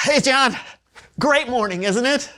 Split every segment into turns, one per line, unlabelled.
Hey, John. Great morning, isn't it?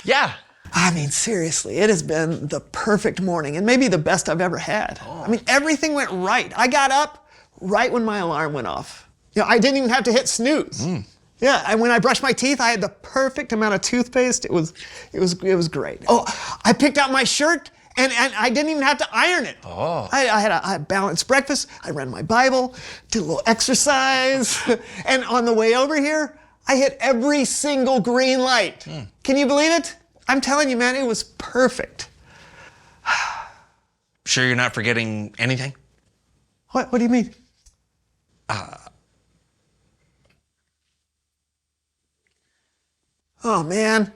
Yeah.
I mean, seriously, it has been the perfect morning and maybe the best I've ever had. I mean, everything went right. I got up right when my alarm went off. I didn't even have to hit snooze. Yeah, and when I brushed my teeth, I had the perfect amount of toothpaste. It was great. Oh, I picked out my shirt and I didn't even have to iron it.
Oh.
I had a balanced breakfast. I read my Bible, did a little exercise, and on the way over here, I hit every single green light. Can you believe it? I'm telling you, man, it was perfect.
Sure you're not forgetting anything?
What do you mean? Oh, man.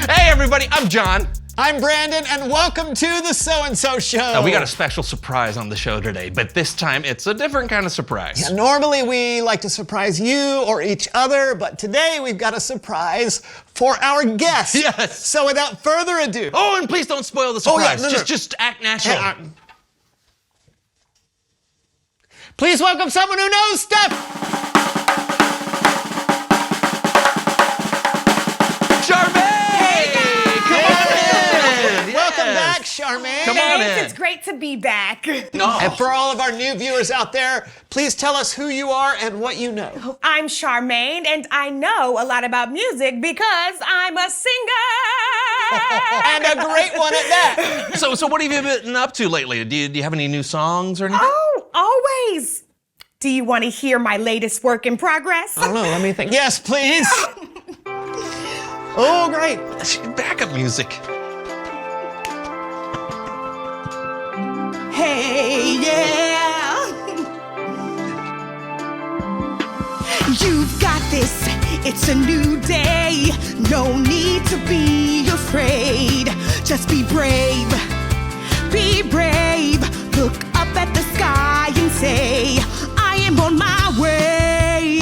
Hey, everybody, I'm John.
I'm Brandon, and welcome to the So-and-So Show.
Now, we got a special surprise on the show today, but this time it's a different kind of surprise.
Yeah, normally we like to surprise you or each other, but today we've got a surprise for our guest.
Yes.
So without further ado.
Oh, and please don't spoil the surprise.
No.
Just act natural.
Please welcome someone who knows stuff. Charmaine.
Come on in.
It's great to be back.
No.
And for all of our new viewers out there, please tell us who you are and what you know.
I'm Charmaine, and I know a lot about music because I'm a singer.
And a great one at that.
So what have you been up to lately? Do you have any new songs or anything?
Oh, always. Do you want to hear my latest work in progress?
I don't know, let me think. Yes, please. Oh, great.
Backup music.
Hey, yeah. You've got this. It's a new day. No need to be afraid. Just be brave. Be brave. Look up at the sky and say, I am on my way.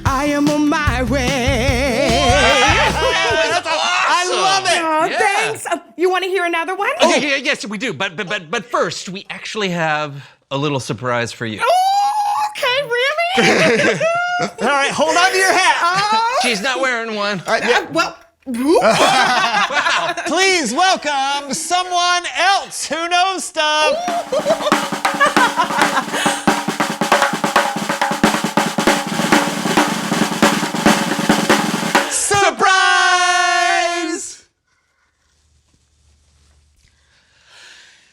I am on my way.
That's awesome.
I love it.
Oh, yeah. Thanks. You want to hear another one?
Okay, yes, we do. But first, we actually have a little surprise for you.
Oh, okay, really?
All right, hold on to your hat.
Oh.
She's not wearing one.
All right, yeah.
Well.
Wow.
Please welcome someone else who knows stuff. Surprise!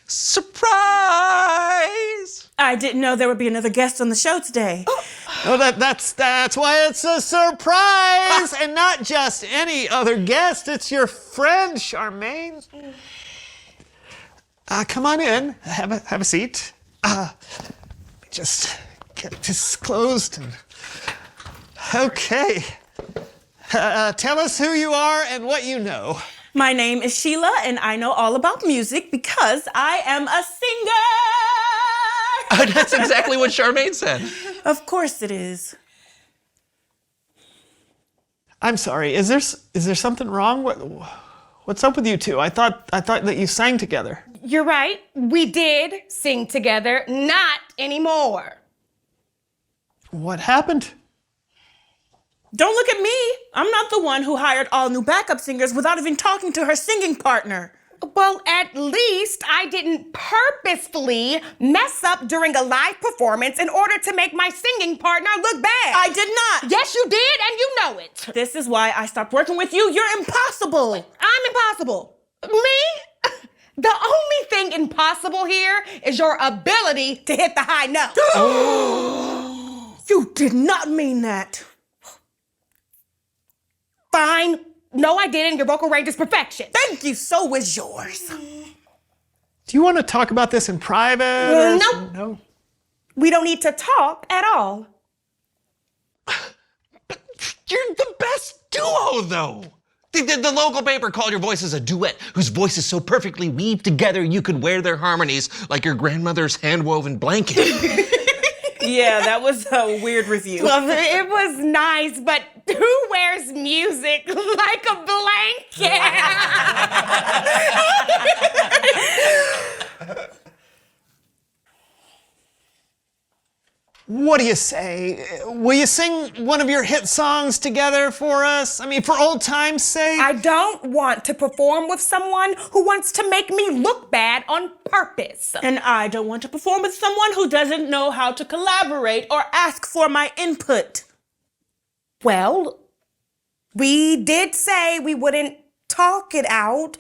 Surprise!
I didn't know there would be another guest on the show today.
Oh, that's why it's a surprise, and not just any other guest. It's your friend, Charmaine. Come on in. Have a seat. Just get this closed. Okay. Tell us who you are and what you know.
My name is Sheila, and I know all about music because I am a singer.
That's exactly what Charmaine said.
Of course it is.
I'm sorry. Is there something wrong? What's up with you two? I thought that you sang together.
You're right. We did sing together. Not anymore.
What happened?
Don't look at me. I'm not the one who hired all new backup singers without even talking to her singing partner. Well, at least I didn't purposefully mess up during a live performance in order to make my singing partner look bad. I did not. Yes, you did, and you know it. This is why I stopped working with you. You're impossible. I'm impossible. Me? The only thing impossible here is your ability to hit the high note. You did not mean that. Fine. No, I didn't. Your vocal range is perfection. Thank you. So is yours.
Do you want to talk about this in private?
No.
No.
We don't need to talk at all.
But you're the best duo, though. The local paper called your voices a duet whose voices so perfectly weave together you could wear their harmonies like your grandmother's hand-woven blanket.
Yeah, that was a weird review. Well, it was nice, but who wears music like a blanket.
What do you say? Will you sing one of your hit songs together for us? I mean, for old time's sake?
I don't want to perform with someone who wants to make me look bad on purpose.
And I don't want to perform with someone who doesn't know how to collaborate or ask for my input.
Well, we did say we wouldn't talk it out,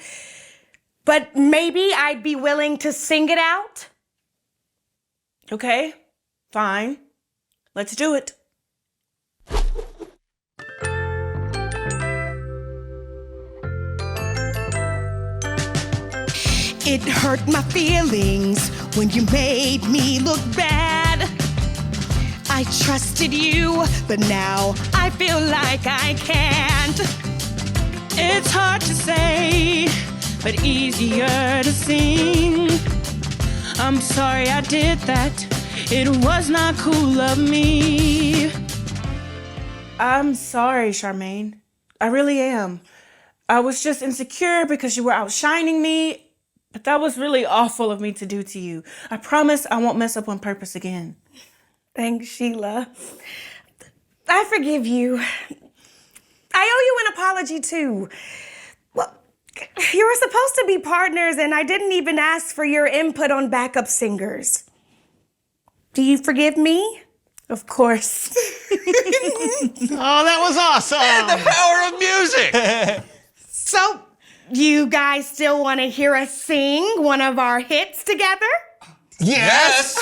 but maybe I'd be willing to sing it out.
Okay, fine. Let's do it.
It hurt my feelings when you made me look bad. I trusted you, but now I feel like I can't.
It's hard to say, but easier to sing. I'm sorry I did that. It was not cool of me. I'm sorry, Charmaine. I really am. I was just insecure because you were outshining me, but that was really awful of me to do to you. I promise I won't mess up on purpose again.
Thanks, Sheila. I forgive you. I owe you an apology, too. Well, you were supposed to be partners, and I didn't even ask for your input on backup singers. Do you forgive me?
Of course.
Oh, that was awesome!
The power of music!
So, you guys still want to hear us sing one of our hits together?
Yes!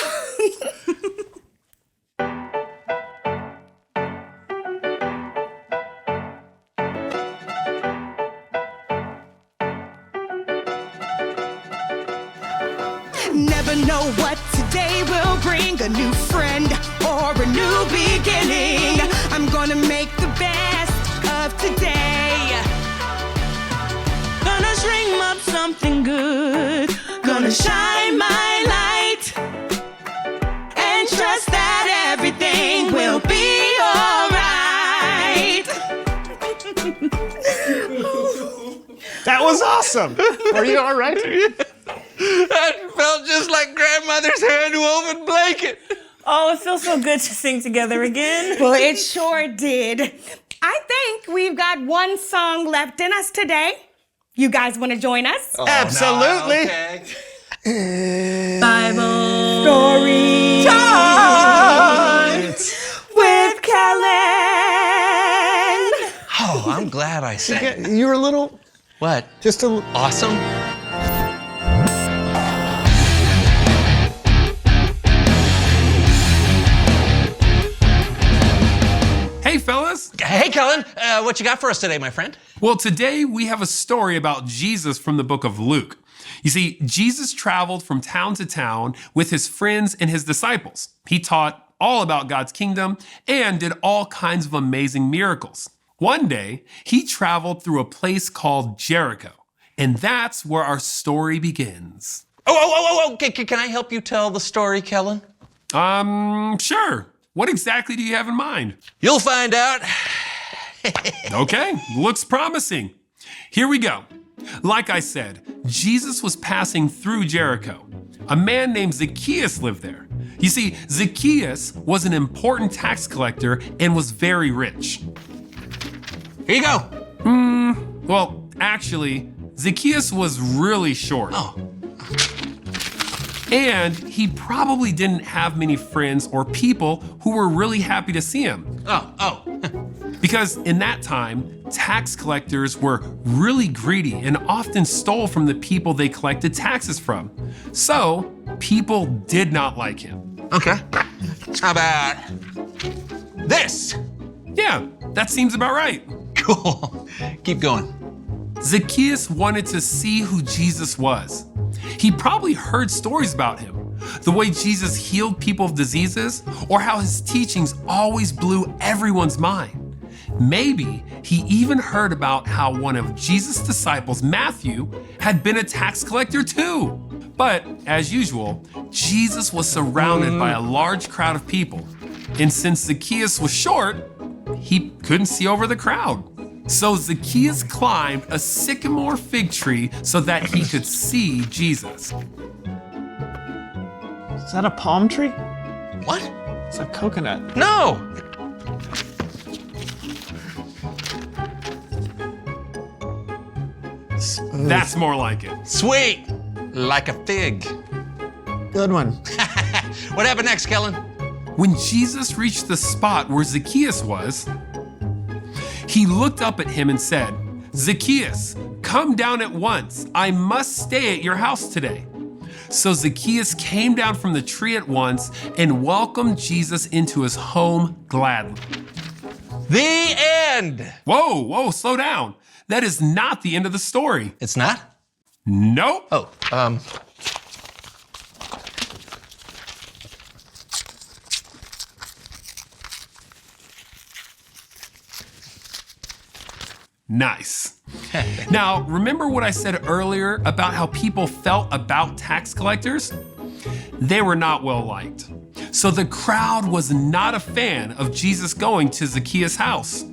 Never know what today will bring, a new friend or a new beginning. I'm gonna make the best of today.
Gonna dream up something good. Gonna shine my light. And trust that everything will be alright.
That was awesome! Are you all right?
That felt just like grandmother's hand-woven blanket.
Oh, it feels so good to sing together again.
Well, it sure did. I think we've got one song left in us today. You guys want to join us?
Absolutely!
Okay.
Bible
Story
Time!
with Kellen.
Oh, I'm glad I sang.
You were a little,
What?
just a little.
Awesome?
Hey, fellas.
Hey, Kellen. What you got for us today, my friend?
Well, today we have a story about Jesus from the book of Luke. You see, Jesus traveled from town to town with his friends and his disciples. He taught all about God's kingdom and did all kinds of amazing miracles. One day, he traveled through a place called Jericho, and that's where our story begins.
Oh, can I help you tell the story, Kellen?
Sure. What exactly do you have in mind?
You'll find out.
Okay, looks promising. Here we go. Like I said, Jesus was passing through Jericho. A man named Zacchaeus lived there. You see, Zacchaeus was an important tax collector and was very rich.
Here you go.
Well, actually, Zacchaeus was really short.
Oh.
And he probably didn't have many friends or people who were really happy to see him.
Oh.
Because in that time, tax collectors were really greedy and often stole from the people they collected taxes from. So, people did not like him.
Okay. How about this?
Yeah, that seems about right.
Cool. Keep going.
Zacchaeus wanted to see who Jesus was. He probably heard stories about him, the way Jesus healed people of diseases, or how his teachings always blew everyone's mind. Maybe he even heard about how one of Jesus' disciples, Matthew, had been a tax collector too. But as usual, Jesus was surrounded by a large crowd of people. And since Zacchaeus was short, he couldn't see over the crowd. So Zacchaeus climbed a sycamore fig tree so that he could see Jesus.
Is that a palm tree?
What?
It's a coconut.
No!
That's more like it.
Sweet! Like a fig.
Good one.
What happened next, Kellen?
When Jesus reached the spot where Zacchaeus was, he looked up at him and said, "Zacchaeus, come down at once. I must stay at your house today." So Zacchaeus came down from the tree at once and welcomed Jesus into his home gladly.
The end!
Whoa, slow down. That is not the end of the story.
It's not?
Nope.
Oh,
Nice. Now, remember what I said earlier about how people felt about tax collectors? They were not well liked. So the crowd was not a fan of Jesus going to Zacchaeus' house.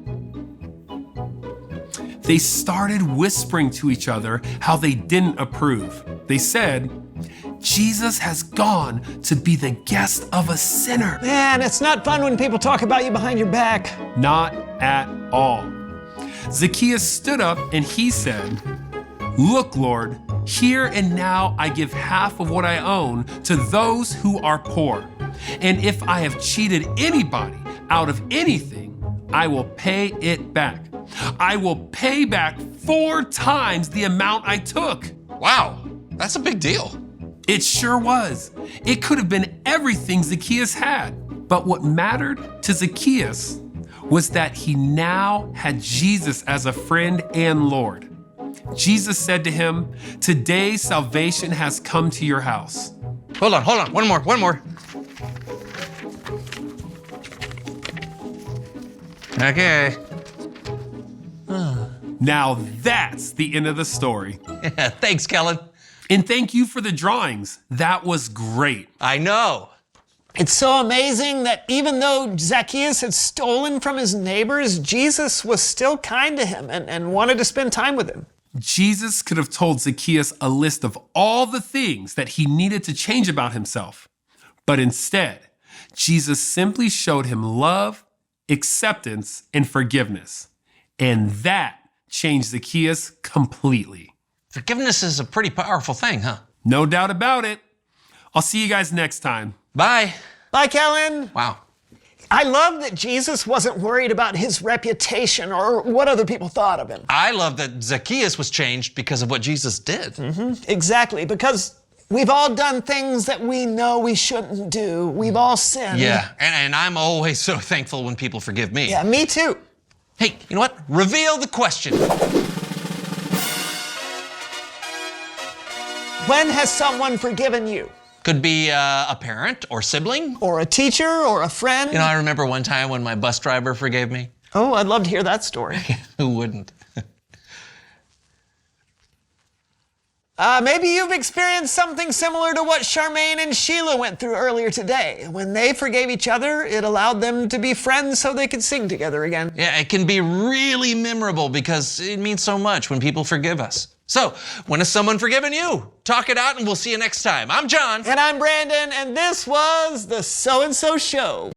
They started whispering to each other how they didn't approve. They said, "Jesus has gone to be the guest of a sinner."
Man, it's not fun when people talk about you behind your back.
Not at all. Zacchaeus stood up and he said, "Look, Lord, here and now I give half of what I own to those who are poor. And if I have cheated anybody out of anything, I will pay it back. I will pay back 4 times the amount I took."
wow, that's a big deal.
It sure was. It could have been everything Zacchaeus had. But what mattered to Zacchaeus was that he now had Jesus as a friend and Lord. Jesus said to him, "Today salvation has come to your house."
Hold on, one more. Okay.
Now that's the end of the story.
Thanks, Kellen.
And thank you for the drawings. That was great.
I know.
It's so amazing that even though Zacchaeus had stolen from his neighbors, Jesus was still kind to him and wanted to spend time with him.
Jesus could have told Zacchaeus a list of all the things that he needed to change about himself. But instead, Jesus simply showed him love, acceptance, and forgiveness. And that changed Zacchaeus completely.
Forgiveness is a pretty powerful thing, huh?
No doubt about it. I'll see you guys next time.
Bye.
Bye, Kellen.
Wow.
I love that Jesus wasn't worried about his reputation or what other people thought of him.
I love that Zacchaeus was changed because of what Jesus did.
Exactly, because we've all done things that we know we shouldn't do. We've all sinned.
Yeah, and I'm always so thankful when people forgive me.
Yeah, me too.
Hey, you know what? Reveal the question.
When has someone forgiven you?
Could be a parent or sibling.
Or a teacher or a friend?
You know, I remember one time when my bus driver forgave me.
Oh, I'd love to hear that story.
Who wouldn't?
Maybe you've experienced something similar to what Charmaine and Sheila went through earlier today. When they forgave each other, it allowed them to be friends so they could sing together again.
Yeah, it can be really memorable because it means so much when people forgive us. So, when has someone forgiven you? Talk it out and we'll see you next time. I'm John.
And I'm Brandon, and this was the So and So Show.